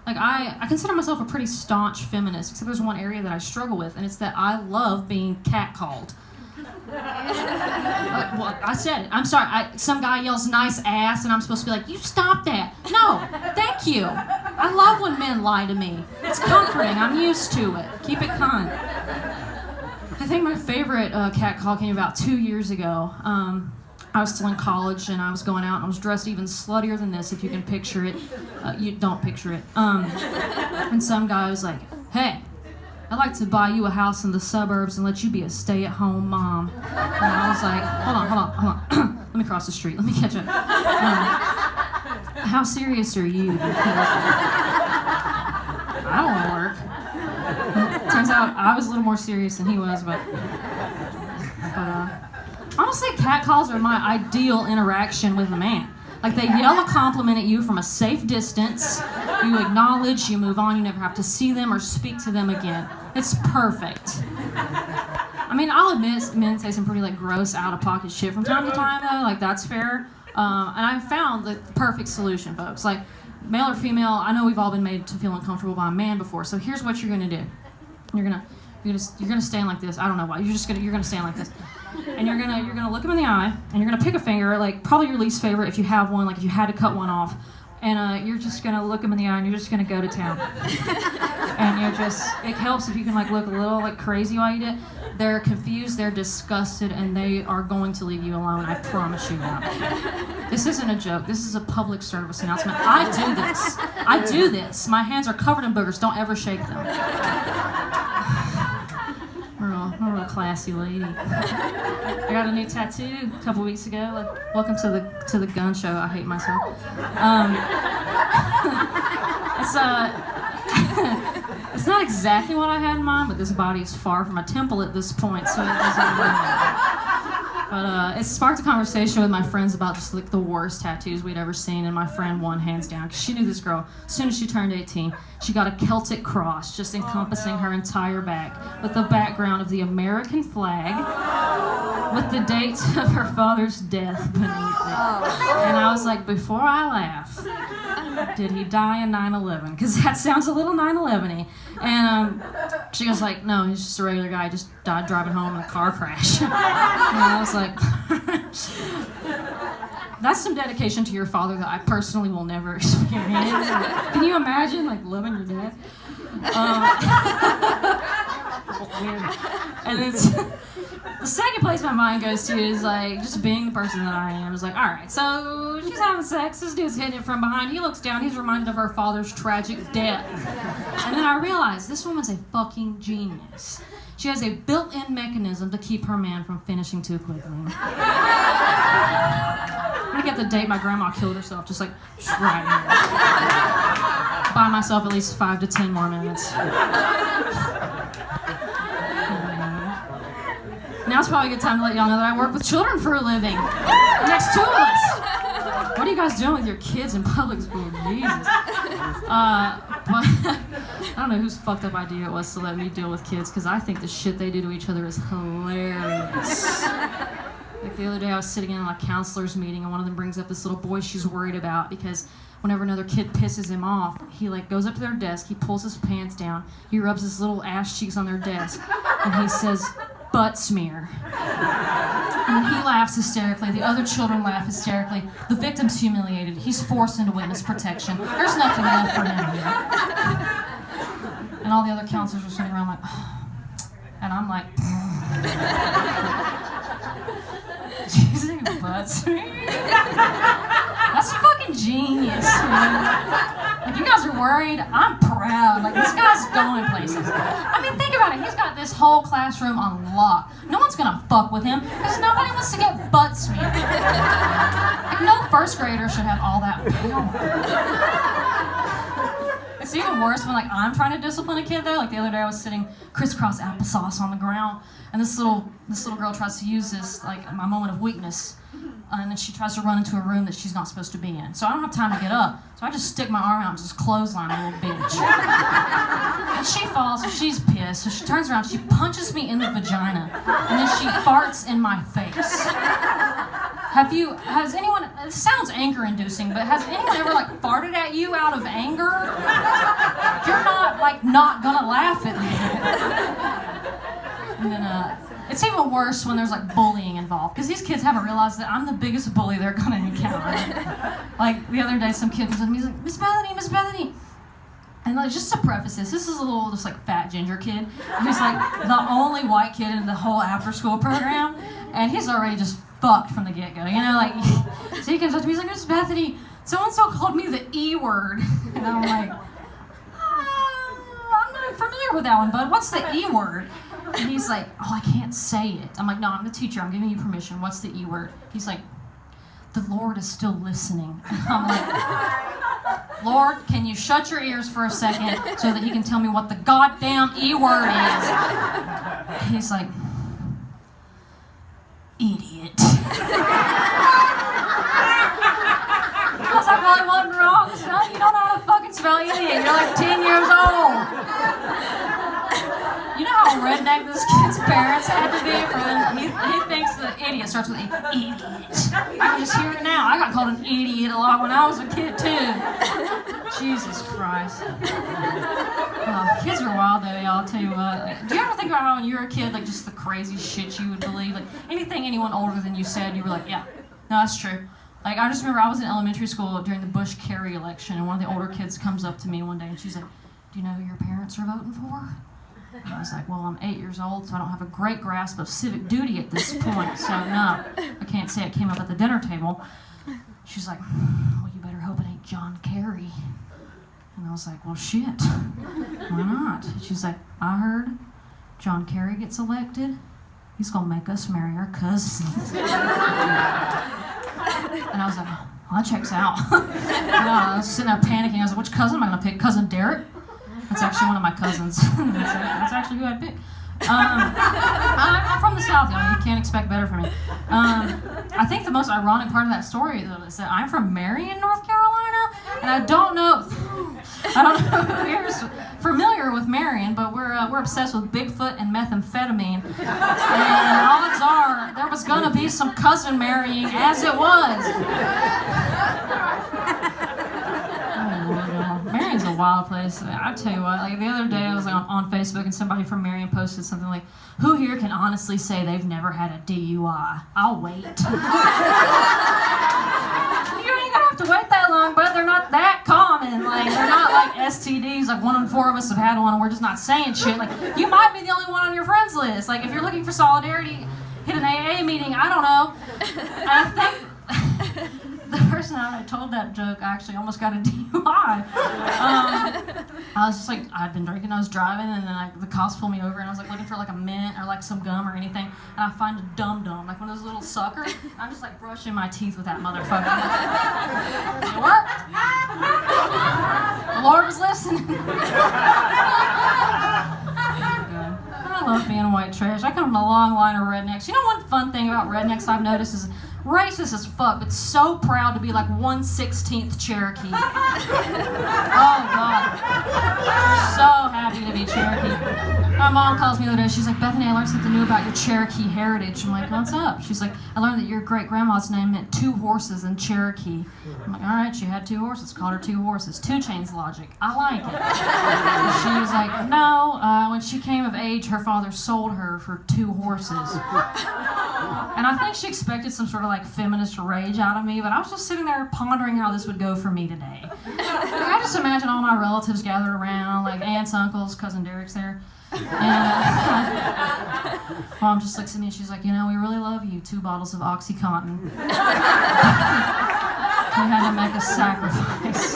Like, I consider myself a pretty staunch feminist, except there's one area that I struggle with, and it's that I love being catcalled. Well, I said it. I'm sorry. Some guy yells nice ass, and I'm supposed to be like, you stop that. No, thank you. I love when men lie to me. It's comforting. I'm used to it. Keep it kind. I think my favorite catcall came about 2 years ago. I was still in college, and I was going out, and I was dressed even sluttier than this, if you can picture it. You don't picture it. And some guy was like, hey, I'd like to buy you a house in the suburbs and let you be a stay-at-home mom. And I was like, hold on. Let me cross the street. Let me catch up. How serious are you? I don't want to work. Turns out I was a little more serious than he was, but honestly, catcalls are my ideal interaction with a man. Like, they yell a compliment at you from a safe distance, you acknowledge, you move on, you never have to see them or speak to them again. It's perfect. I mean, I'll admit men say some pretty, like, gross, out-of-pocket shit from time to time, though, like, that's fair. And I found the perfect solution, folks. Like, male or female, I know we've all been made to feel uncomfortable by a man before, so here's what you're gonna do. You're gonna stand like this. I don't know why. You're gonna stand like this. And you're gonna look him in the eye, and you're gonna pick a finger, like probably your least favorite if you have one, like if you had to cut one off, and you're just gonna look him in the eye, and you're just gonna go to town. And it helps if you can like look a little like crazy while you do it. They're confused, they're disgusted, and they are going to leave you alone. I promise you that. This isn't a joke. This is a public service announcement. I do this. My hands are covered in boogers. Don't ever shake them. I'm a real classy lady. I got a new tattoo a couple weeks ago. Like, welcome to the gun show. I hate myself. It's not exactly what I had in mind, but this body is far from a temple at this point, so it doesn't really matter. But it sparked a conversation with my friends about just like the worst tattoos we'd ever seen, and my friend won hands down because she knew this girl. As soon as she turned 18, she got a Celtic cross just encompassing her entire back with the background of the American flag with the date of her father's death beneath it. And I was like, before I laugh, did he die in 9/11? Because that sounds a little 9/11-y. And she was like, no, he's just a regular guy. He just died driving home in a car crash. And I was like, that's some dedication to your father that I personally will never experience. Can you imagine, like, loving your dad? And it's the second place my mind goes to is like just being the person that I am. Is like, all right, so she's having sex. This dude's hitting it from behind. He looks down. He's reminded of her father's tragic death. And then I realized this woman's a fucking genius. She has a built-in mechanism to keep her man from finishing too quickly. I get the date my grandma killed herself, just like right here. Buy myself at least 5 to 10 more minutes. Now it's probably a good time to let y'all know that I work with children for a living. Next two of us. What are you guys doing with your kids in public school? Jesus. But I don't know whose fucked up idea it was to let me deal with kids, because I think the shit they do to each other is hilarious. Like the other day I was sitting in a counselor's meeting, and one of them brings up this little boy she's worried about because whenever another kid pisses him off, he goes up to their desk, he pulls his pants down, he rubs his little ass cheeks on their desk, and he says, butt smear. And he laughs hysterically. The other children laugh hysterically. The victim's humiliated. He's forced into witness protection. There's nothing left for him here. And all the other counselors are sitting around like, oh. And I'm like, did you say butt smear? That's fucking genius, man. Like, you guys are worried. I'm proud. Like, this guy's going places. I mean, think about it. He's got this whole classroom on lock. No one's gonna fuck with him because nobody wants to get butt smeared. Like, no first grader should have all that power. It's even worse when I'm trying to discipline a kid though. Like the other day I was sitting crisscross applesauce on the ground, and this little girl tries to use this my moment of weakness, and then she tries to run into a room that she's not supposed to be in. So I don't have time to get up. So I just stick my arm out and just clothesline the little bitch. And she falls, so she's pissed. So she turns around, she punches me in the vagina, and then she farts in my face. Has anyone, it sounds anger-inducing, but has anyone ever farted at you out of anger? like not gonna laugh at me. And then it's even worse when there's like bullying involved, because these kids haven't realized that I'm the biggest bully they're gonna encounter. Like the other day, some kid was with me, he's like, Miss Bethany. And like, just to preface this is a little just like fat ginger kid who's like the only white kid in the whole after school program, and he's already just fucked from the get-go, you know, like, so he comes up to me, he's like, Miss Bethany, so-and-so called me the E word. And I'm like, I'm not familiar with that one, bud. What's the E word? And he's like, oh, I can't say it. I'm like, no, I'm the teacher. I'm giving you permission. What's the E word? He's like, the Lord is still listening. And I'm like, Lord, can you shut your ears for a second so that he can tell me what the goddamn E word is? He's like, idiot. Because I probably wasn't wrong. So you don't know how to fucking spell idiot. You're like 10 years old. You know how redneck this kid's parents had to be for them? He thinks that idiot starts with idiot. I can just hear it now. I got called an idiot a lot when I was a kid too. Jesus Christ. Kids are wild though, y'all. I'll tell you what. Like, do you ever think about how when you were a kid, like just the crazy shit you would believe? Like anything anyone older than you said, you were like, yeah, no, that's true. Like I just remember I was in elementary school during the Bush-Kerry election, and one of the older kids comes up to me one day and she's like, do you know who your parents are voting for? And I was like, well, I'm 8 years old, so I don't have a great grasp of civic duty at this point, so no, I can't say it came up at the dinner table. She's like, well, you better hope it ain't John Kerry. And I was like, well, shit, why not? And she's like, I heard John Kerry gets elected, he's gonna make us marry our cousins. And I was like, well, that checks out. And I was sitting there panicking. I was like, which cousin am I gonna pick? Cousin Derek? That's actually one of my cousins. That's actually who I'd pick. I'm from the South, y'all. You can't expect better from me. I think the most ironic part of that story, though, is that I'm from Marion, North Carolina, and I don't know who here's familiar with Marion, but we're obsessed with Bigfoot and methamphetamine. And odds are there was gonna be some cousin marrying as it was. Marion's a wild place. I tell you what, like the other day I was like on Facebook and somebody from Marion posted something like, who here can honestly say they've never had a DUI? I'll wait. You ain't gonna have to wait that long, but they're not that common. Like they're not like STDs, like 1 in 4 of us have had one and we're just not saying shit. Like you might be the only one on your friends list. Like if you're looking for solidarity, hit an AA meeting, I don't know. And I think the person I told that joke actually almost got a DUI. I was just like, I'd been drinking, I was driving, and then the cops pulled me over, and I was like looking for like a mint or like some gum or anything, and I find a dum-dum, like one of those little suckers. I'm just like brushing my teeth with that motherfucker. It worked. The Lord was listening. I love being white trash. I come from a long line of rednecks. You know one fun thing about rednecks I've noticed is racist as fuck, but so proud to be like 1/16th Cherokee. Oh God. So happy to be Cherokee. My mom calls me the other day, she's like, Bethany, I learned something new about your Cherokee heritage. I'm like, what's up? She's like, I learned that your great-grandma's name meant 2 horses in Cherokee. I'm like, all right, she had 2 horses, called her 2 horses. 2 Chainz logic. I like it. And she was like, no, when she came of age, her father sold her for 2 horses. And I think she expected some sort of like feminist rage out of me, but I was just sitting there pondering how this would go for me today. Like, I just imagine all my relatives gathered around, like aunts, uncles, cousin Derek's there. And Mom just looks at me and she's like, you know, we really love you. 2 bottles of OxyContin. We had to make a sacrifice.